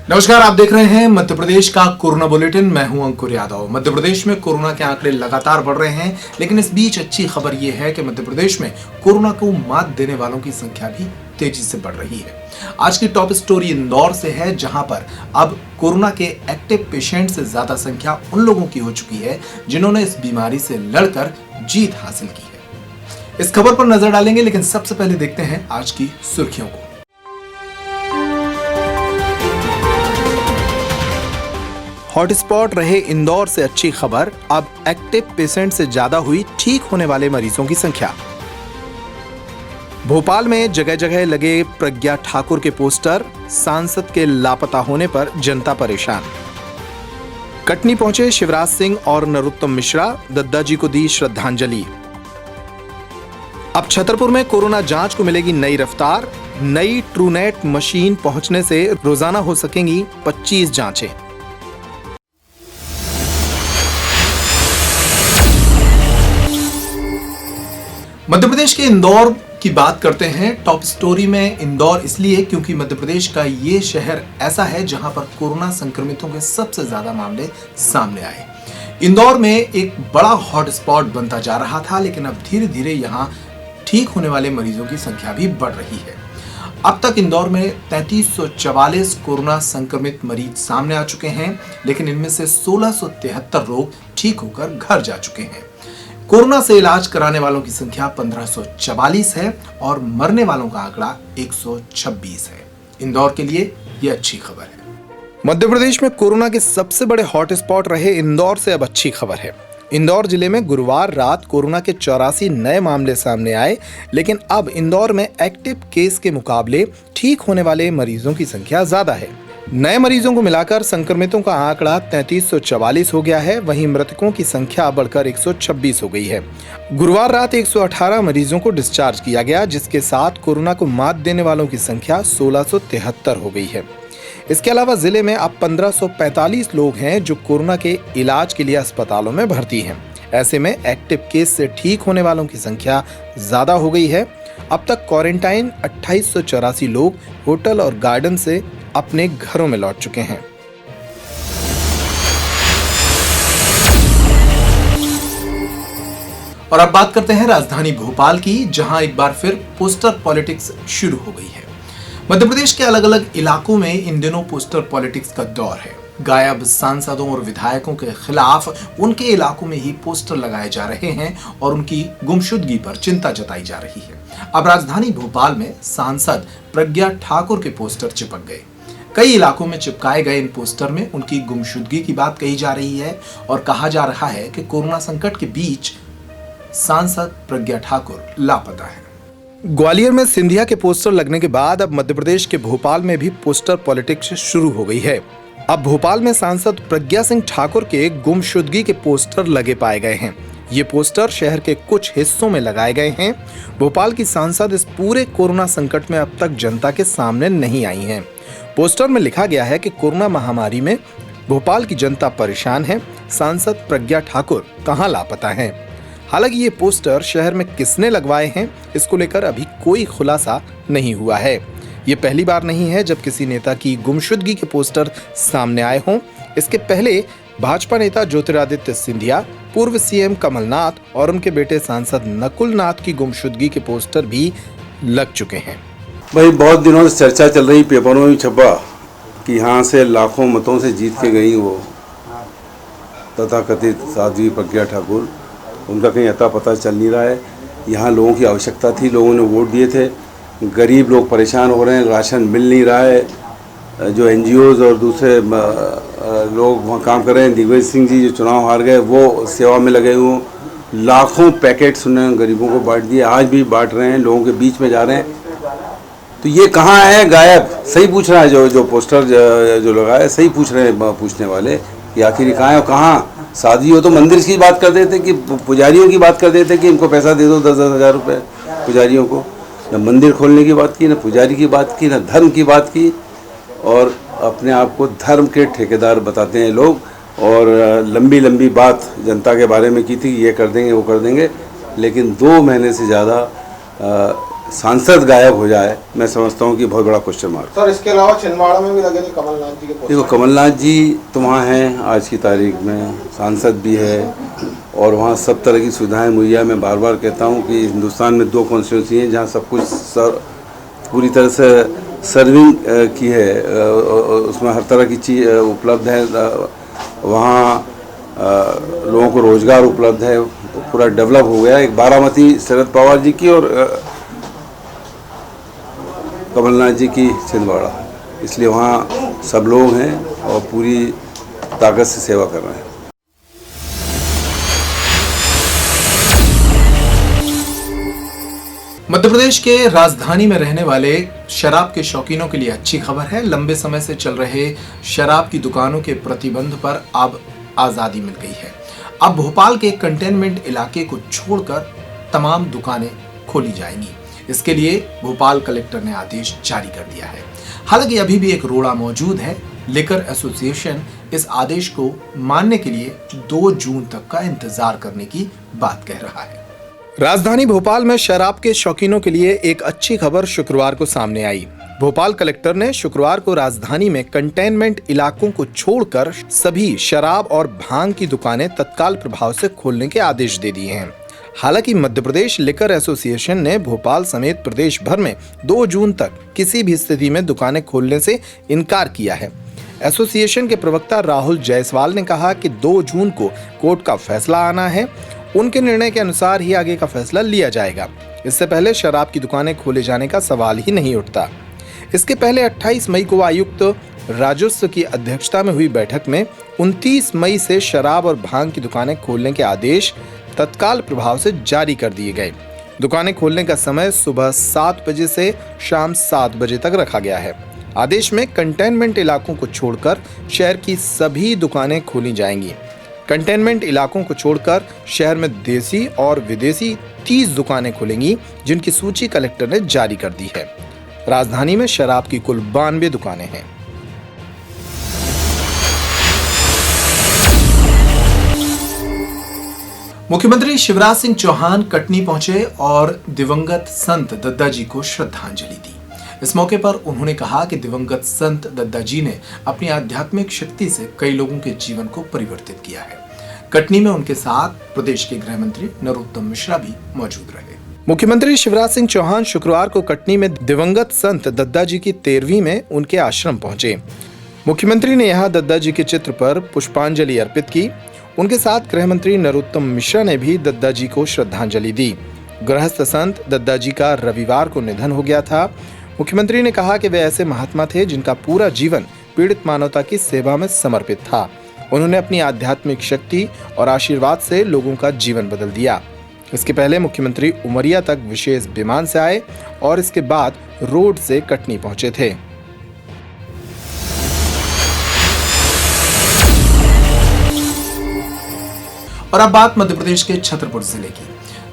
नमस्कार, आप देख रहे हैं मध्य प्रदेश का कोरोना बुलेटिन। मैं हूं अंकुर यादव। मध्य प्रदेश में कोरोना के आंकड़े लगातार बढ़ रहे हैं, लेकिन इस बीच अच्छी खबर यह है कि मध्य प्रदेश में कोरोना को मात देने वालों की संख्या भी तेजी से बढ़ रही है। आज की टॉप स्टोरी इंदौर से है, जहां पर अब कोरोना के एक्टिव पेशेंट से ज्यादा संख्या उन लोगों की हो चुकी है जिन्होंने इस बीमारी से लड़कर जीत हासिल की है। इस खबर पर नजर डालेंगे, लेकिन सबसे पहले देखते हैं आज की सुर्खियों को। हॉटस्पॉट रहे इंदौर से अच्छी खबर, अब एक्टिव पेशेंट से ज्यादा हुई ठीक होने वाले मरीजों की संख्या। भोपाल में जगह जगह लगे प्रज्ञा ठाकुर के पोस्टर, सांसद के लापता होने पर जनता परेशान। कटनी पहुंचे शिवराज सिंह और नरोत्तम मिश्रा, दद्दा जी को दी श्रद्धांजलि। अब छतरपुर में कोरोना जांच को मिलेगी नई रफ्तार, नई ट्रूनेट मशीन पहुंचने से रोजाना हो सकेंगी 25 जांचें। मध्य प्रदेश के इंदौर की बात करते हैं। टॉप स्टोरी में इंदौर इसलिए क्योंकि मध्य प्रदेश का ये शहर ऐसा है जहां पर कोरोना संक्रमितों के सबसे ज्यादा मामले सामने आए। इंदौर में एक बड़ा हॉटस्पॉट बनता जा रहा था, लेकिन अब धीरे धीरे यहां ठीक होने वाले मरीजों की संख्या भी बढ़ रही है। अब तक इंदौर में 3344 कोरोना संक्रमित मरीज सामने आ चुके हैं, लेकिन इनमें से 1673 लोग ठीक होकर घर जा चुके हैं। कोरोना से इलाज कराने वालों की संख्या 1544 है और मरने वालों का आंकड़ा 126 है। इंदौर के लिए यह अच्छी खबर है। मध्य प्रदेश में कोरोना के सबसे बड़े हॉटस्पॉट रहे इंदौर से अब अच्छी खबर है। इंदौर जिले में गुरुवार रात कोरोना के 84 नए मामले सामने आए, लेकिन अब इंदौर में एक्टिव केस के मुकाबले ठीक होने वाले मरीजों की संख्या ज्यादा है। नए मरीजों को मिलाकर संक्रमितों का आंकड़ा 3344 हो गया है, वहीं मृतकों की संख्या बढ़कर 126 हो गई है। गुरुवार रात 118 मरीजों को डिस्चार्ज किया गया, जिसके साथ कोरोना को मात देने वालों की संख्या 1673 हो गई है। इसके अलावा जिले में अब 1545 लोग हैं जो कोरोना के इलाज के लिए अस्पतालों में भर्ती हैं। ऐसे में एक्टिव केस से ठीक होने वालों की संख्या ज्यादा हो गई है। अब तक क्वारंटाइन 2884 लोग होटल और गार्डन से अपने घरों में लौट चुके हैं। और अब बात करते हैं राजधानी भोपाल की, जहां एक बार फिर पोस्टर पॉलिटिक्स शुरू हो गई है। मध्य प्रदेश के अलग अलग इलाकों में इन दिनों पोस्टर पॉलिटिक्स का दौर है। गायब सांसदों और विधायकों के खिलाफ उनके इलाकों में ही पोस्टर लगाए जा रहे हैं और उनकी गुमशुदगी पर चिंता जताई जा रही है। अब राजधानी भोपाल में सांसद प्रज्ञा ठाकुर के पोस्टर चिपक गए। कई इलाकों में चिपकाए गए इन पोस्टर में उनकी गुमशुदगी की बात कही जा रही है और कहा जा रहा है कि कोरोना संकट के बीच सांसद प्रज्ञा ठाकुर लापता है। ग्वालियर में सिंधिया के पोस्टर लगने के बाद अब मध्य प्रदेश के भोपाल में भी पोस्टर पॉलिटिक्स शुरू हो गई है। अब भोपाल में सांसद प्रज्ञा सिंह ठाकुर के गुमशुदगी के पोस्टर लगे पाए गए हैं। ये पोस्टर शहर के कुछ हिस्सों में लगाए गए हैं। भोपाल की सांसद इस पूरे कोरोना संकट में अब तक जनता के सामने नहीं आई हैं। पोस्टर में लिखा गया है कि कोरोना महामारी में भोपाल की जनता परेशान है, सांसद प्रज्ञा ठाकुर कहां लापता हैं। हालांकि ये पोस्टर शहर में किसने लगवाए हैं, इसको लेकर अभी कोई खुलासा नहीं हुआ है। ये पहली बार नहीं है जब किसी नेता की गुमशुदगी के पोस्टर सामने आए हों। इसके पहले भाजपा नेता ज्योतिरादित्य सिंधिया, पूर्व सीएम कमलनाथ और उनके बेटे सांसद नकुल नाथ की गुमशुदगी के पोस्टर भी लग चुके हैं। भाई बहुत दिनों से चर्चा चल रही, पेपरों में छपा कि यहाँ से लाखों मतों से जीत के गई वो तथाकथित साध्वी प्रज्ञा ठाकुर। उनका कहीं अता पता चल नहीं रहा है। यहाँ लोगों की आवश्यकता थी, लोगों ने वोट दिए थे। गरीब लोग परेशान हो रहे हैं, राशन मिल नहीं रहा है। जो एनजीओज और दूसरे लोग वहाँ काम कर रहे हैं, दिग्विजय सिंह जी जो चुनाव हार गए वो सेवा में लगे हुए, लाखों पैकेट्स उन्होंने गरीबों को बांट दिए, आज भी बांट रहे हैं, लोगों के बीच में जा रहे हैं। तो ये कहाँ है गायब? सही पूछ रहा है जो पोस्टर जो लगा है, सही पूछ रहे हैं पूछने वाले कि आखिर कहाँ है। कहाँ शादी हो तो मंदिर की बात कर देते कि पुजारियों की बात कर देते कि इनको पैसा दे दो 10-10 हज़ार रुपये पुजारियों को। न मंदिर खोलने की बात की, न पुजारी की बात की, न धर्म की बात की, और अपने आप को धर्म के ठेकेदार बताते हैं लोग। और लंबी लंबी बात जनता के बारे में की थी, ये कर देंगे वो कर देंगे, लेकिन 2 महीने से ज़्यादा सांसद गायब हो जाए, मैं समझता हूँ कि बहुत बड़ा क्वेश्चन मार्क। सर इसके अलावा छिंदवाड़ा में भी लगे थे कमलनाथ जी के पोस्टर। देखो कमलनाथ जी तो वहाँ हैं, आज की तारीख में सांसद भी है और वहाँ सब तरह की सुविधाएं मुहैया। मैं बार बार कहता हूँ कि हिंदुस्तान में 2 कॉन्स्टिट्यूंसी हैं जहाँ सब कुछ पूरी तरह से सर्विंग की है, उसमें हर तरह की चीज़ उपलब्ध है। वहाँ लोगों को रोज़गार उपलब्ध है, पूरा डेवलप हो गया। एक बारामती शरद पवार जी की और कमलनाथ जी की छिंदवाड़ा, इसलिए वहाँ सब लोग हैं और पूरी ताकत से सेवा कर रहे हैं। मध्य प्रदेश के राजधानी में रहने वाले शराब के शौकीनों के लिए अच्छी खबर है। लंबे समय से चल रहे शराब की दुकानों के प्रतिबंध पर अब आजादी मिल गई है। अब भोपाल के कंटेनमेंट इलाके को छोड़कर तमाम दुकानें खोली जाएंगी। इसके लिए भोपाल कलेक्टर ने आदेश जारी कर दिया है। हालांकि अभी भी एक रोड़ा मौजूद है। लिकर एसोसिएशन इस आदेश को मानने के लिए 2 जून तक का इंतजार करने की बात कह रहा है। राजधानी भोपाल में शराब के शौकीनों के लिए एक अच्छी खबर शुक्रवार को सामने आई। भोपाल कलेक्टर ने शुक्रवार को राजधानी में कंटेनमेंट इलाकों को छोड़कर सभी शराब और भांग की दुकानें तत्काल प्रभाव से खोलने के आदेश दे दिए हैं। हालांकि मध्य प्रदेश लिकर एसोसिएशन ने भोपाल समेत प्रदेश भर में 2 जून तक किसी भी स्थिति में दुकानें खोलने से इनकार किया है। एसोसिएशन के प्रवक्ता राहुल जायसवाल ने कहा कि 2 जून को कोर्ट का फैसला आना है। उनके निर्णय के अनुसार ही आगे का फैसला लिया जाएगा। इससे पहले शराब की दुकानें खोले जाने का सवाल ही नहीं उठता। इसके पहले 28 मई को आयुक्त राजस्व की अध्यक्षता में हुई बैठक में 29 मई से शराब और भांग की दुकानें खोलने के आदेश तत्काल प्रभाव से जारी कर दिए गए। दुकानें खोलने का समय सुबह 7 बजे से शाम 7 बजे तक रखा गया है। आदेश में कंटेनमेंट इलाकों को छोड़कर शहर की सभी दुकानें खोली जाएंगी। कंटेनमेंट इलाकों को छोड़कर शहर में देसी और विदेशी 30 दुकानें खुलेंगी, जिनकी सूची कलेक्टर ने जारी कर दी है। राजधानी में शराब की कुल 92 दुकानें हैं। मुख्यमंत्री शिवराज सिंह चौहान कटनी पहुंचे और दिवंगत संत दद्दा जी को श्रद्धांजलि दी। इस मौके पर उन्होंने कहा कि दिवंगत संत दद्दा जी ने अपनी आध्यात्मिक शक्ति से कई लोगों के जीवन को परिवर्तित किया है। कटनी में उनके साथ प्रदेश के गृह मंत्री नरोत्तम मिश्रा भी मौजूद रहे। मुख्यमंत्री शिवराज सिंह चौहान शुक्रवार को कटनी में दिवंगत संत दद्दा जी की 13वीं में उनके आश्रम पहुंचे। मुख्यमंत्री ने यहां दद्दा जी के चित्र पर पुष्पांजलि अर्पित की। उनके साथ गृह मंत्री नरोत्तम मिश्रा ने भी दद्दा जी को श्रद्धांजलि दी। गृहस्थ संत दद्दा जी का रविवार को निधन हो गया था। मुख्यमंत्री ने कहा कि वे ऐसे महात्मा थे जिनका पूरा जीवन पीड़ित मानवता की सेवा में समर्पित था। उन्होंने अपनी आध्यात्मिक शक्ति और आशीर्वाद से लोगों का जीवन बदल दिया। इसके पहले मुख्यमंत्री उमरिया तक विशेष विमान से आए और इसके बाद रोड से कटनी पहुंचे थे। और अब बात मध्य प्रदेश के छतरपुर जिले की।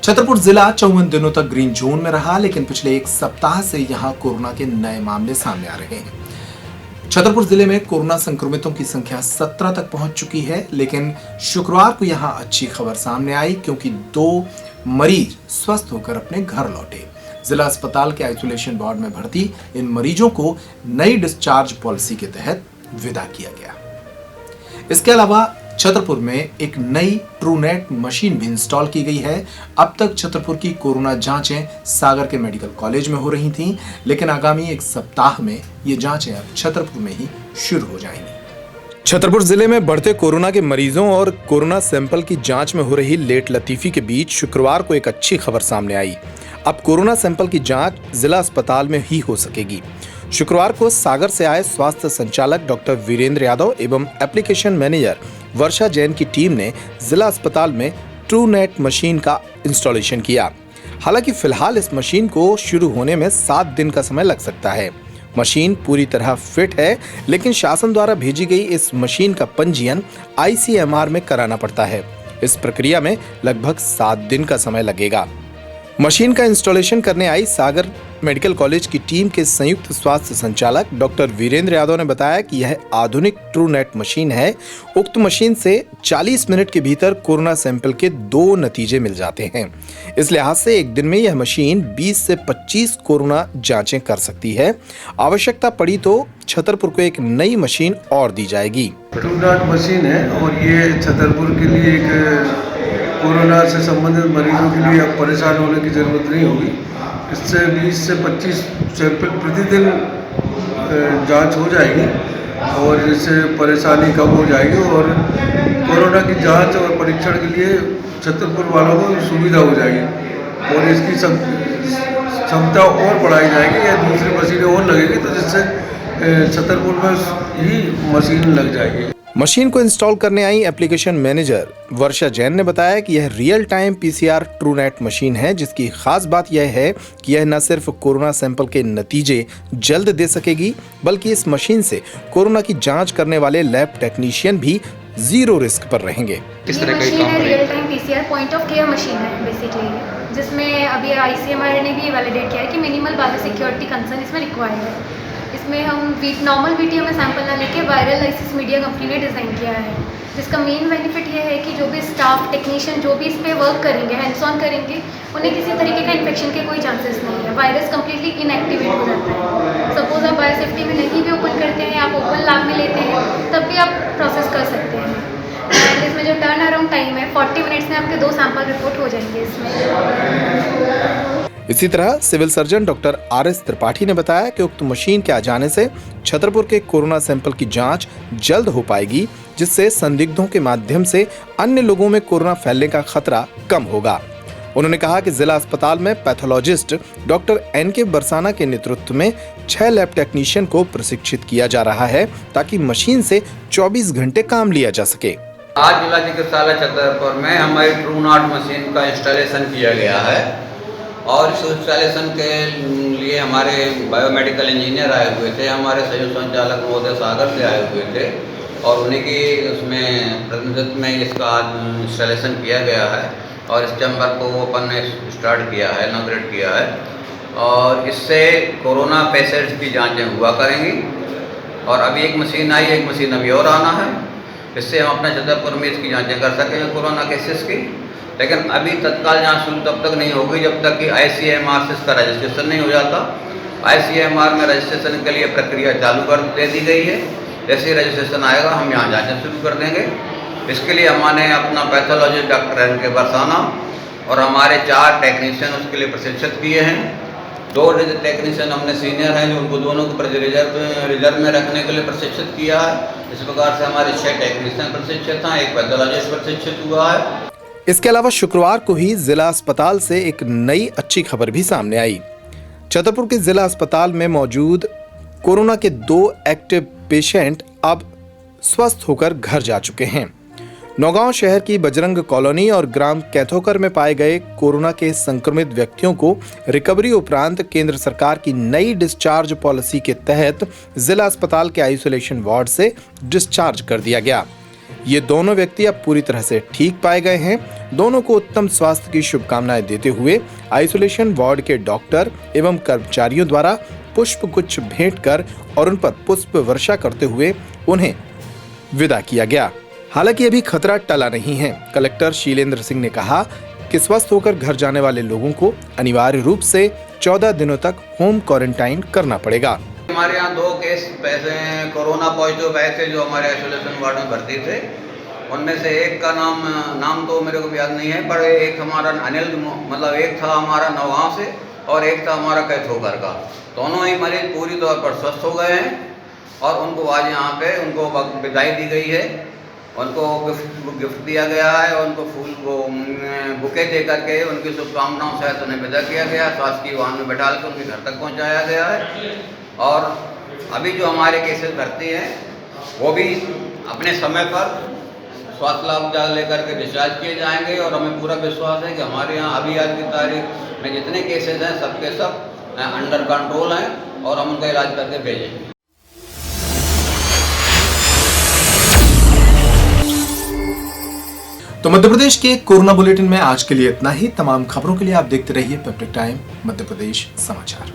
छतरपुर जिला 54 दिनों तक ग्रीन जोन में रहा, लेकिन पिछले 1 सप्ताह से यहां कोरोना के नए मामले सामने आ रहे हैं। छतरपुर जिले में कोरोना संक्रमितों की संख्या 17 तक पहुंच चुकी है, लेकिन शुक्रवार को यहां अच्छी खबर सामने आई क्योंकि 2 मरीज स्वस्थ होकर अपने घर लौटे। जिला अस्पताल के आइसोलेशन वार्ड में भर्ती इन मरीजों को नई डिस्चार्ज पॉलिसी के तहत विदा किया गया। इसके अलावा छतरपुर में एक नई ट्रूनेट मशीन भी इंस्टॉल की गई है। अब तक छतरपुर की कोरोना जांचें सागर के मेडिकल कॉलेज में हो रही थीं, लेकिन आगामी 1 सप्ताह में ये जांचें अब छतरपुर में ही शुरू हो जाएंगी। छतरपुर जिले में बढ़ते कोरोना के मरीजों और कोरोना सैंपल की जांच में हो रही लेट लतीफी के बीच शुक्रवार को एक अच्छी खबर सामने आई। अब कोरोना सैंपल की जांच जिला अस्पताल में ही हो सकेगी। शुक्रवार को सागर से आए स्वास्थ्य संचालक डॉक्टर वीरेंद्र यादव एवं एप्लीकेशन मैनेजर वर्षा जैन की टीम ने जिला अस्पताल में ट्रूनेट मशीन का इंस्टॉलेशन किया। हालांकि फिलहाल इस मशीन को शुरू होने में 7 दिन का समय लग सकता है। मशीन पूरी तरह फिट है, लेकिन शासन द्वारा भेजी गई इस मशीन का पंजीयन ICMR में कराना पड़ता है। इस प्रक्रिया में लगभग 7 दिन का समय लगेगा। मशीन का इंस्टॉलेशन करने आई सागर मेडिकल कॉलेज की टीम के संयुक्त स्वास्थ्य संचालक डॉक्टर वीरेंद्र यादव ने बताया कि यह आधुनिक ट्रूनेट मशीन है। उक्त मशीन से 40 मिनट के भीतर कोरोना सैंपल के 2 नतीजे मिल जाते हैं। इस लिहाज से एक दिन में यह मशीन 20 से 25 कोरोना जांचें कर सकती है। आवश्यकता पड़ी तो छतरपुर को एक नई मशीन और दी जाएगी। ट्रूनेट मशीन है और ये छतरपुर के लिए एक कोरोना से संबंधित मरीजों के लिए अब परेशान होने की ज़रूरत नहीं होगी। इससे 20 से 25 सैंपल प्रतिदिन जांच हो जाएगी और इससे परेशानी कम हो जाएगी और कोरोना की जांच और परीक्षण के लिए छतरपुर वालों को सुविधा हो जाएगी और इसकी क्षमता और बढ़ाई जाएगी या दूसरी मशीनें और लगेगी तो जिससे छतरपुर में ही मशीन लग जाएगी। मशीन को इंस्टॉल करने आई एप्लीकेशन मैनेजर वर्षा जैन ने बताया कि यह real time PCR Truenat machine है, जिसकी खास बात यह है कि यह न सिर्फ कोरोना सैंपल के नतीजे जल्द दे सकेगी, बल्कि इस मशीन से कोरोना की जांच करने वाले लैब टेक्नीशियन भी 0 रिस्क पर रहेंगे। इस तरह का काम real time PCR point of care machine है बेसिकली, जिसमें अभी आईसीएमआर ने भी वैलिडेट किया है कि मिनिमल बायो सिक्योरिटी कंसर्न इसमें रिक्वायर्ड है। इसमें हम नॉर्मल वीटीएम में सैंपल ना लेके वायरल लाइसिस मीडिया कंपनी ने डिज़ाइन किया है, जिसका मेन बेनिफिट ये है कि जो भी स्टाफ टेक्नीशियन जो भी इस पर वर्क करेंगे, हैंड्स ऑन करेंगे, उन्हें किसी तरीके का इन्फेक्शन के कोई चांसेस नहीं है। वायरस कम्प्लीटली इनएक्टिवेट हो जाता है। सपोज आप बायोसेफ्टी में नहीं भी ओपन करते हैं, आप ओपन लैब में लेते हैं, तब भी आप प्रोसेस कर सकते हैं। एंड इसमें जो टर्न अराउंड टाइम है 40 मिनट्स में आपके 2 सैंपल रिपोर्ट हो जाएंगे इसमें। इसी तरह civil surgeon doctor RS Tripathi ने बताया कि उक्त मशीन के आ जाने से छतरपुर के कोरोना सैंपल की जांच जल्द हो पाएगी, जिससे संदिग्धों के माध्यम से अन्य लोगों में कोरोना फैलने का खतरा कम होगा। उन्होंने कहा कि जिला अस्पताल में पैथोलॉजिस्ट डॉक्टर NK बरसाना के नेतृत्व में 6 लैब टेक्नीशियन को प्रशिक्षित किया जा रहा है, ताकि मशीन से 24 घंटे काम लिया जा सके। आज जिला चिकित्सालय छतरपुर में हमारी ट्रूनेट मशीन का इंस्टॉलेशन किया गया है और इस इंस्टॉलेशन के लिए हमारे बायोमेडिकल इंजीनियर आए हुए थे, हमारे संयुक्त संचालक महोदय सागर से आए हुए थे और उन्हीं की उसमें प्रतिनिधित्व में इसका इंस्टॉलेशन किया गया है और इस चैम्बर को ओपन ने स्टार्ट किया है, इनॉग्रेट किया है और इससे कोरोना पेशेंट्स की जांचें हुआ करेंगी। और अभी एक मशीन आई, एक मशीन अभी और आना है, इससे हम अपने छतरपुर में इसकी जाँचें कर सकेंगे कोरोना केसेस की। लेकिन अभी तत्काल जांच शुरू तब तक नहीं होगी जब तक कि ICMR से इसका रजिस्ट्रेशन नहीं हो जाता। ICMR में रजिस्ट्रेशन के लिए प्रक्रिया चालू कर दे दी गई है। जैसे ही रजिस्ट्रेशन आएगा हम यहाँ जांचें शुरू कर देंगे। इसके लिए हमने अपना पैथोलॉजिस्ट डॉक्टर NK बरसाना और हमारे 4 टेक्नीशियन उसके लिए प्रशिक्षित किए हैं। 2 टेक्नीशियन हमने सीनियर हैं जो उनको दोनों को रिजर्व में रखने के लिए प्रशिक्षित किया है। इस प्रकार से हमारे 6 टेक्नीशियन प्रशिक्षित हैं, एक पैथोलॉजिस्ट प्रशिक्षित हुआ है। इसके अलावा शुक्रवार को ही जिला अस्पताल से एक नई अच्छी खबर भी सामने आई। छतरपुर के जिला अस्पताल में मौजूद कोरोना के 2 एक्टिव पेशेंट अब स्वस्थ होकर घर जा चुके हैं। नौगांव शहर की बजरंग कॉलोनी और ग्राम कैथोकर में पाए गए कोरोना के संक्रमित व्यक्तियों को रिकवरी उपरांत केंद्र सरकार की नई डिस्चार्ज पॉलिसी के तहत जिला अस्पताल के आइसोलेशन वार्ड से डिस्चार्ज कर दिया गया। ये दोनों व्यक्ति अब पूरी तरह से ठीक पाए गए हैं। दोनों को उत्तम स्वास्थ्य की शुभकामनाएं देते हुए आइसोलेशन वार्ड के डॉक्टर एवं कर्मचारियों द्वारा पुष्प गुच्छ भेंट कर और उन पर पुष्प वर्षा करते हुए उन्हें विदा किया गया। हालांकि अभी खतरा टला नहीं है। कलेक्टर शीलेंद्र सिंह ने कहा कि स्वस्थ होकर घर जाने वाले लोगों को अनिवार्य रूप से 14 दिनों तक होम क्वारंटाइन करना पड़ेगा। हमारे यहाँ 2 केस पैसे कोरोना पॉजिटिव आए थे जो हमारे आइसोलेशन वार्ड में भर्ती थे। उनमें से एक का नाम तो मेरे को याद नहीं है, पर एक हमारा अनिल, मतलब एक था हमारा नौगांव से और एक था हमारा कैथोकर का। दोनों ही मरीज पूरी तौर पर स्वस्थ हो गए हैं और उनको आज यहाँ पे उनको विदाई दी गई है। उनको गिफ्ट दिया गया है और उनको फूल को बुके दे करके उनकी शुभकामनाओं से उन्हें विदा किया गया। शासकीय वाहन में बैठा कर उनके घर तक पहुँचाया गया है और अभी जो हमारे केसेस भर्ती हैं वो भी अपने समय पर स्वास्थ्य लाभ लेकर के डिस्चार्ज किए जाएंगे और हमें पूरा विश्वास है कि हमारे यहाँ अभी आज की तारीख में जितने केसेस हैं सबके सब अंडर कंट्रोल हैं और हम उनका इलाज करके भेजेंगे। तो मध्य प्रदेश के कोरोना बुलेटिन में आज के लिए इतना ही। तमाम खबरों के लिए आप देखते रहिए पब्लिक टाइम मध्य प्रदेश समाचार।